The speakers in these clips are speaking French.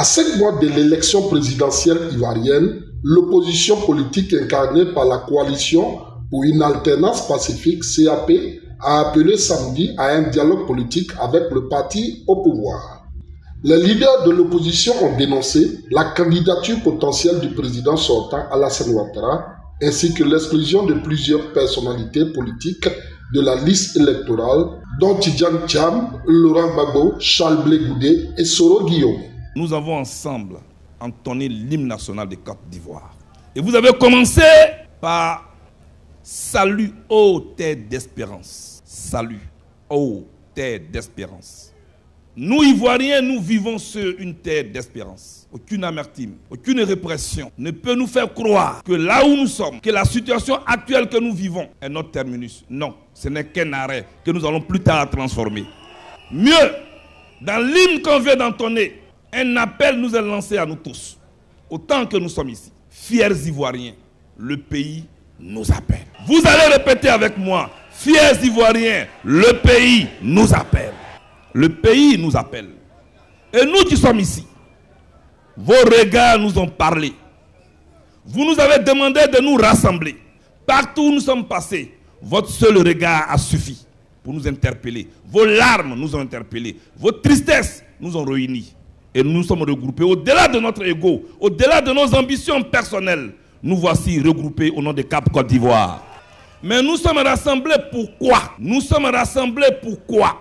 À 5 mois de l'élection présidentielle ivoirienne, l'opposition politique incarnée par la coalition pour une alternance pacifique CAP a appelé samedi à un dialogue politique avec le parti au pouvoir. Les leaders de l'opposition ont dénoncé la candidature potentielle du président sortant Alassane Ouattara ainsi que l'exclusion de plusieurs personnalités politiques de la liste électorale dont Tidjane Thiam, Laurent Gbagbo, Charles Blé Goudé et Soro Guillaume. Nous avons ensemble entonné l'hymne national de Côte d'Ivoire. Et vous avez commencé par salut, ô terre d'espérance. Salut, ô terre d'espérance. Nous, Ivoiriens, nous vivons sur une terre d'espérance. Aucune amertume, aucune répression ne peut nous faire croire que là où nous sommes, que la situation actuelle que nous vivons est notre terminus. Non, ce n'est qu'un arrêt que nous allons plus tard transformer. Mieux, dans l'hymne qu'on vient d'entonner, un appel nous est lancé à nous tous. Autant que nous sommes ici, fiers Ivoiriens, le pays nous appelle. Vous allez répéter avec moi, fiers Ivoiriens, le pays nous appelle. Le pays nous appelle. Et nous qui sommes ici, vos regards nous ont parlé. Vous nous avez demandé de nous rassembler. Partout où nous sommes passés, votre seul regard a suffi pour nous interpeller. Vos larmes nous ont interpellés. Vos tristesses nous ont réunis. Et nous nous sommes regroupés. Au-delà de notre ego, au-delà de nos ambitions personnelles, nous voici regroupés au nom de Cap Côte d'Ivoire. Mais nous sommes rassemblés pourquoi? Nous sommes rassemblés pourquoi?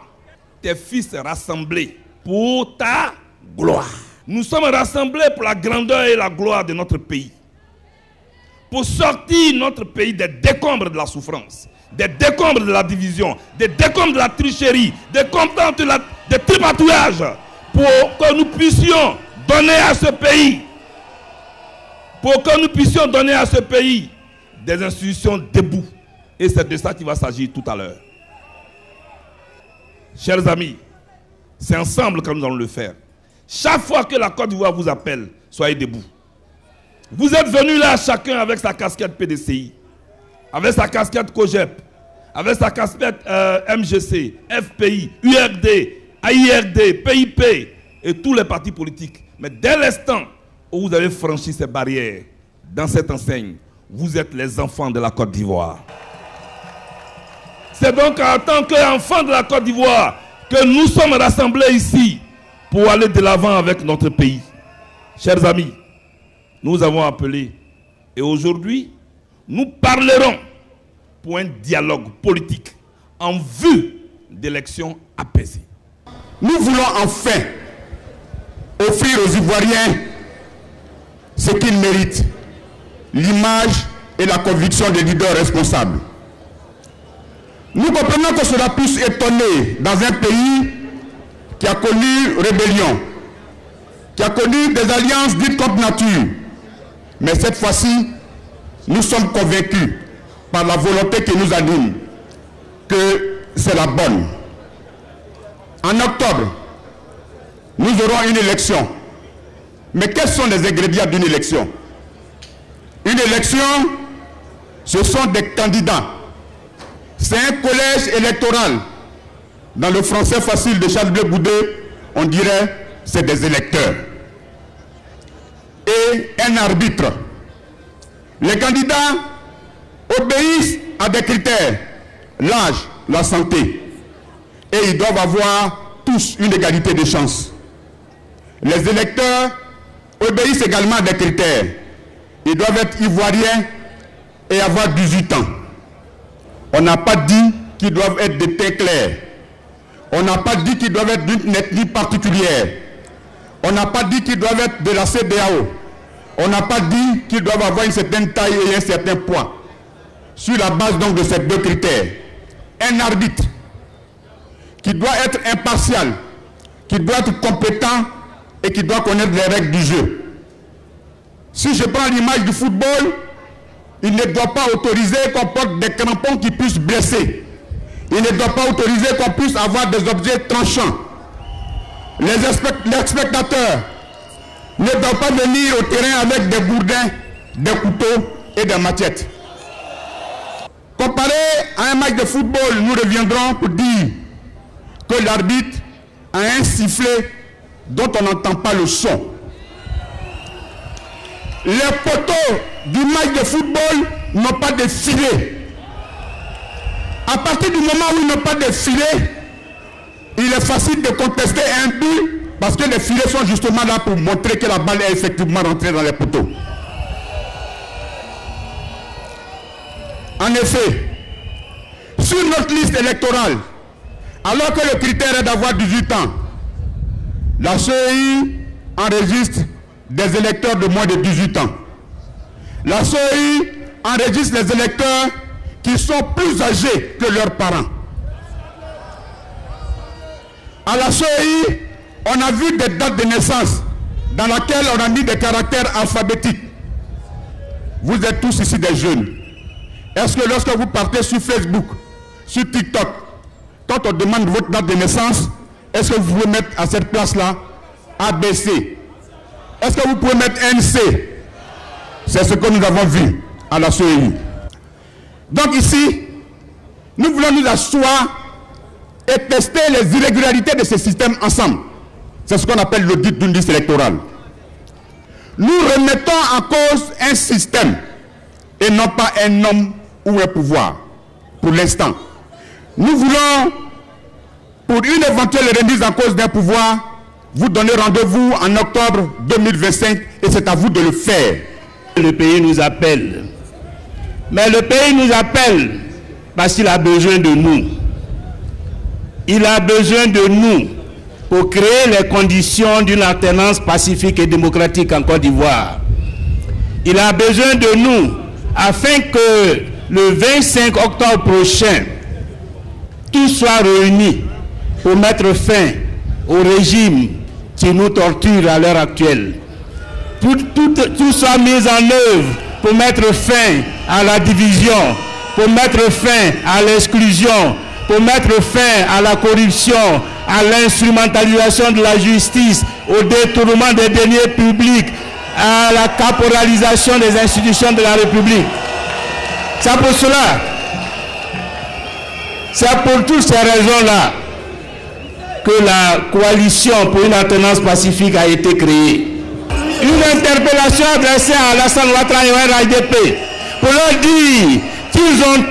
Tes fils rassemblés pour ta gloire. Nous sommes rassemblés pour la grandeur et la gloire de notre pays. Pour sortir notre pays des décombres de la souffrance, des décombres de la division, des décombres de la tricherie, des décombres des tripatouillages, pour que nous puissions donner à ce pays, des institutions debout. Et c'est de ça qu'il va s'agir tout à l'heure. Chers amis, c'est ensemble que nous allons le faire. Chaque fois que la Côte d'Ivoire vous appelle, soyez debout. Vous êtes venus là chacun avec sa casquette PDCI, avec sa casquette COGEP, avec sa casquette MGC, FPI, URD, AIRD, PIP et tous les partis politiques. Mais dès l'instant où vous avez franchi ces barrières dans cette enseigne, vous êtes les enfants de la Côte d'Ivoire. C'est donc en tant qu'enfants de la Côte d'Ivoire que nous sommes rassemblés ici pour aller de l'avant avec notre pays. Chers amis, nous avons appelé et aujourd'hui, nous parlerons pour un dialogue politique en vue d'élections apaisées. Nous voulons enfin offrir aux Ivoiriens ce qu'ils méritent, l'image et la conviction des leaders responsables. Nous comprenons que cela puisse étonner dans un pays qui a connu rébellion, qui a connu des alliances dites contre nature. Mais cette fois-ci, nous sommes convaincus par la volonté qui nous anime que c'est la bonne. En octobre, nous aurons une élection. Mais quels sont les ingrédients d'une élection? Une élection, ce sont des candidats. C'est un collège électoral. Dans le français facile de Charles Blé Goudé, on dirait c'est des électeurs. Et un arbitre. Les candidats obéissent à des critères, l'âge, la santé. Et ils doivent avoir tous une égalité de chances. Les électeurs obéissent également à des critères. Ils doivent être ivoiriens et avoir 18 ans. On n'a pas dit qu'ils doivent être de teint clair. On n'a pas dit qu'ils doivent être d'une ethnie particulière. On n'a pas dit qu'ils doivent être de la CEDEAO. On n'a pas dit qu'ils doivent avoir une certaine taille et un certain poids. Sur la base donc de ces deux critères, un arbitre qui doit être impartial, qui doit être compétent et qui doit connaître les règles du jeu. Si je prends l'image du football, il ne doit pas autoriser qu'on porte des crampons qui puissent blesser. Il ne doit pas autoriser qu'on puisse avoir des objets tranchants. Les spectateurs ne doivent pas venir au terrain avec des gourdins, des couteaux et des machettes. Comparé à un match de football, nous reviendrons pour dire que l'arbitre a un sifflet dont on n'entend pas le son. Les poteaux du match de football n'ont pas de filet. À partir du moment où ils n'ont pas de filet, il est facile de contester un but parce que les filets sont justement là pour montrer que la balle est effectivement rentrée dans les poteaux. En effet, sur notre liste électorale, alors que le critère est d'avoir 18 ans, la CEI enregistre des électeurs de moins de 18 ans. La CEI enregistre les électeurs qui sont plus âgés que leurs parents. À la CEI, on a vu des dates de naissance dans lesquelles on a mis des caractères alphabétiques. Vous êtes tous ici des jeunes. Est-ce que lorsque vous partez sur Facebook, sur TikTok, quand on demande votre date de naissance, est-ce que vous pouvez mettre à cette place-là ABC? Est-ce que vous pouvez mettre NC? C'est ce que nous avons vu à la CEI. Donc ici, nous voulons nous asseoir et tester les irrégularités de ce système ensemble. C'est ce qu'on appelle l'audit d'une liste électorale. Nous remettons en cause un système et non pas un homme ou un pouvoir, pour l'instant. Nous voulons, pour une éventuelle remise en cause d'un pouvoir, vous donner rendez-vous en octobre 2025 et c'est à vous de le faire. Le pays nous appelle. Mais le pays nous appelle parce qu'il a besoin de nous. Il a besoin de nous pour créer les conditions d'une alternance pacifique et démocratique en Côte d'Ivoire. Il a besoin de nous afin que le 25 octobre prochain, tout soit réuni pour mettre fin au régime qui nous torture à l'heure actuelle. Tout soit mis en œuvre pour mettre fin à la division, pour mettre fin à l'exclusion, pour mettre fin à la corruption, à l'instrumentalisation de la justice, au détournement des deniers publics, à la caporalisation des institutions de la République. C'est pour cela, c'est pour toutes ces raisons-là que la coalition pour une alternance pacifique a été créée. Une interpellation adressée à Alassane Ouattara et au RHDP pour leur dire qu'ils ont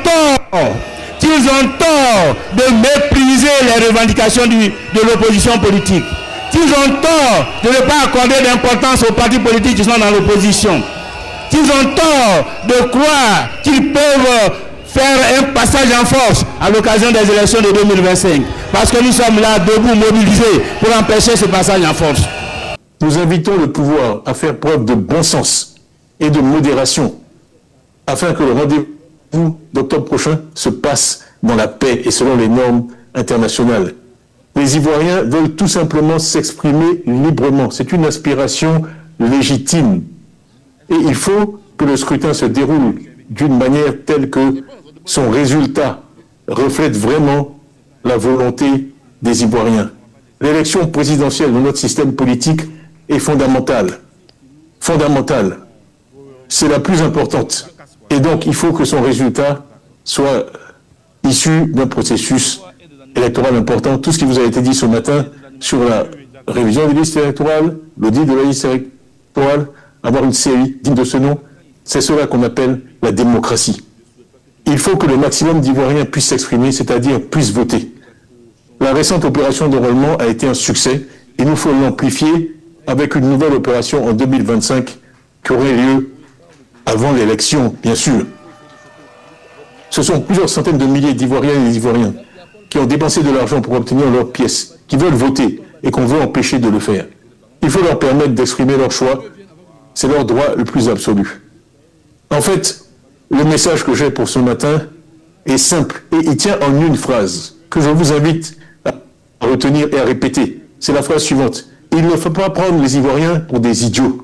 tort de mépriser les revendications de l'opposition politique. Qu'ils ont tort de ne pas accorder d'importance aux partis politiques qui sont dans l'opposition. Qu'ils ont tort de croire qu'ils peuvent faire un passage en force à l'occasion des élections de 2025. Parce que nous sommes là, debout, mobilisés, pour empêcher ce passage en force. Nous invitons le pouvoir à faire preuve de bon sens et de modération afin que le rendez-vous d'octobre prochain se passe dans la paix et selon les normes internationales. Les Ivoiriens veulent tout simplement s'exprimer librement. C'est une aspiration légitime. Et il faut que le scrutin se déroule d'une manière telle que son résultat reflète vraiment la volonté des Ivoiriens. L'élection présidentielle de notre système politique est fondamentale. Fondamentale. C'est la plus importante. Et donc, il faut que son résultat soit issu d'un processus électoral important. Tout ce qui vous a été dit ce matin sur la révision des listes électorales, l'audit de la liste électorale, avoir une série digne de ce nom, c'est cela qu'on appelle la démocratie. Il faut que le maximum d'Ivoiriens puissent s'exprimer, c'est-à-dire puissent voter. La récente opération d'enrôlement a été un succès. Il nous faut l'amplifier avec une nouvelle opération en 2025 qui aurait lieu avant l'élection, bien sûr. Ce sont plusieurs centaines de milliers d'Ivoiriennes et d'Ivoiriens qui ont dépensé de l'argent pour obtenir leurs pièces, qui veulent voter et qu'on veut empêcher de le faire. Il faut leur permettre d'exprimer leur choix. C'est leur droit le plus absolu. En fait, le message que j'ai pour ce matin est simple et il tient en une phrase que je vous invite à retenir et à répéter. C'est la phrase suivante. Il ne faut pas prendre les Ivoiriens pour des idiots.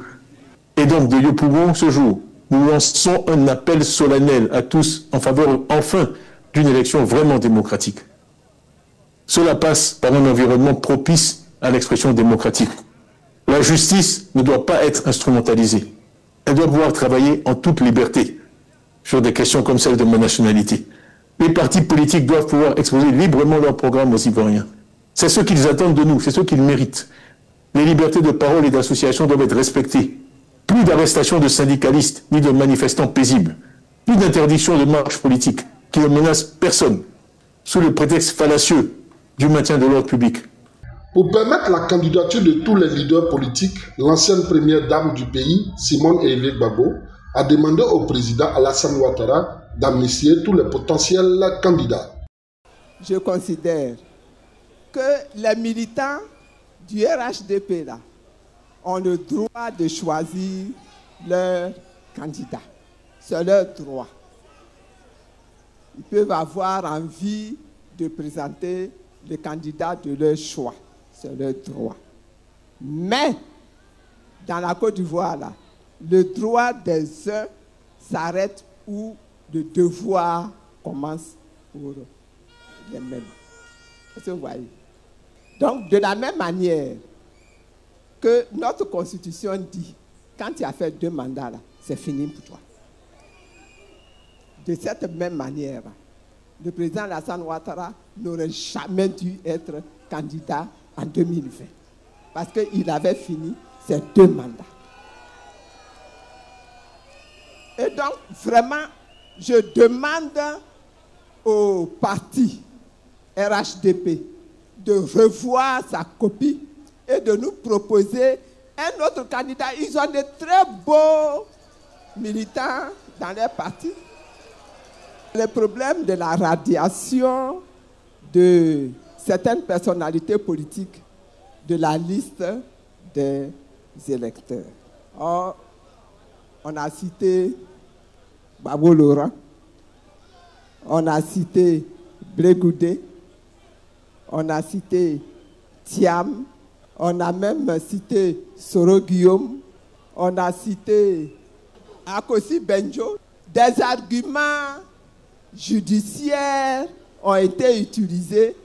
Et donc, de Yopougon, ce jour, nous lançons un appel solennel à tous en faveur, enfin, d'une élection vraiment démocratique. Cela passe par un environnement propice à l'expression démocratique. La justice ne doit pas être instrumentalisée. Elle doit pouvoir travailler en toute liberté sur des questions comme celle de ma nationalité. Les partis politiques doivent pouvoir exposer librement leur programme aux Ivoiriens. C'est ce qu'ils attendent de nous, c'est ce qu'ils méritent. Les libertés de parole et d'association doivent être respectées. Plus d'arrestation de syndicalistes ni de manifestants paisibles. Plus d'interdiction de marche politique qui ne menace personne sous le prétexte fallacieux du maintien de l'ordre public. Pour permettre la candidature de tous les leaders politiques, l'ancienne première dame du pays, Simone Ehele Gbagbo, a demandé au président Alassane Ouattara d'amnistier tous les potentiels candidats. Je considère que les militants du RHDP là, ont le droit de choisir leur candidat. C'est leur droit. Ils peuvent avoir envie de présenter le candidat de leur choix. C'est leur droit. Mais, dans la Côte d'Ivoire, là, le droit des uns s'arrête où le devoir commence pour les mêmes. Vous voyez? Donc, de la même manière que notre Constitution dit, quand tu as fait 2 mandats, là, c'est fini pour toi. De cette même manière, le président Alassane Ouattara n'aurait jamais dû être candidat en 2020. Parce qu'il avait fini ses 2 mandats. Et donc, vraiment, je demande au parti RHDP de revoir sa copie et de nous proposer un autre candidat. Ils ont de très beaux militants dans leur parti. Les problèmes de la radiation de certaines personnalités politiques de la liste des électeurs. Or, on a cité Babo Laurent, on a cité Blé Goudé, on a cité Thiam, on a même cité Soro Guillaume, on a cité Akosi Benjo. Des arguments judiciaires ont été utilisés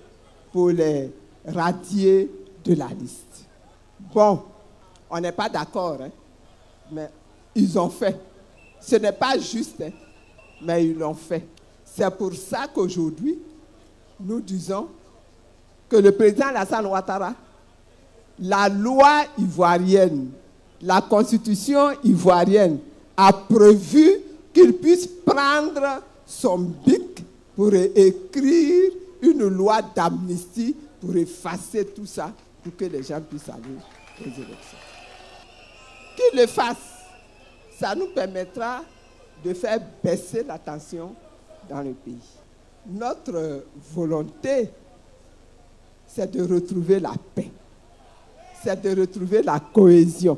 pour les radier de la liste. Bon, on n'est pas d'accord, hein, mais ils ont fait. Ce n'est pas juste, hein, mais ils l'ont fait. C'est pour ça qu'aujourd'hui, nous disons que le président Alassane Ouattara, la loi ivoirienne, la constitution ivoirienne a prévu qu'il puisse prendre son bic pour écrire une loi d'amnistie pour effacer tout ça, pour que les gens puissent aller aux élections. Qu'il le fasse, ça nous permettra de faire baisser la tension dans le pays. Notre volonté, c'est de retrouver la paix, c'est de retrouver la cohésion.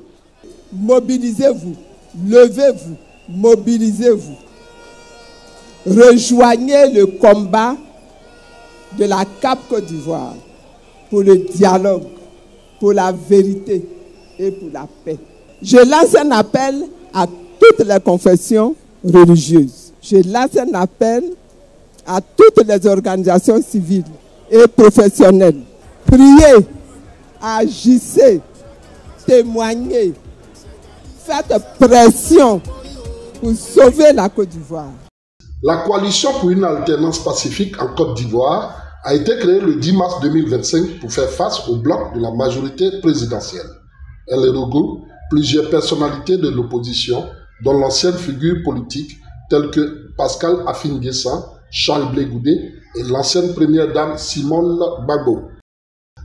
Mobilisez-vous, levez-vous, mobilisez-vous. Rejoignez le combat de la CAP Côte d'Ivoire pour le dialogue, pour la vérité et pour la paix. Je lance un appel à toutes les confessions religieuses. Je lance un appel à toutes les organisations civiles et professionnelles. Priez, agissez, témoignez, faites pression pour sauver la Côte d'Ivoire. La coalition pour une alternance pacifique en Côte d'Ivoire a été créée le 10 mars 2025 pour faire face au bloc de la majorité présidentielle. Elle regroupe plusieurs personnalités de l'opposition, dont l'ancienne figure politique telle que Pascal Affi-N'Guessan, Charles Blé Goudé et l'ancienne première dame Simone Gbagbo.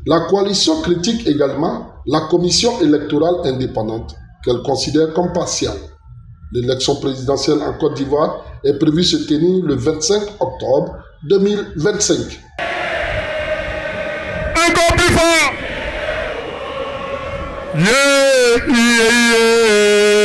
La coalition critique également la commission électorale indépendante, qu'elle considère comme partiale. L'élection présidentielle en Côte d'Ivoire est prévue se tenir le 25 octobre 2025. Encore plus fort! Yeah, yeah, yeah.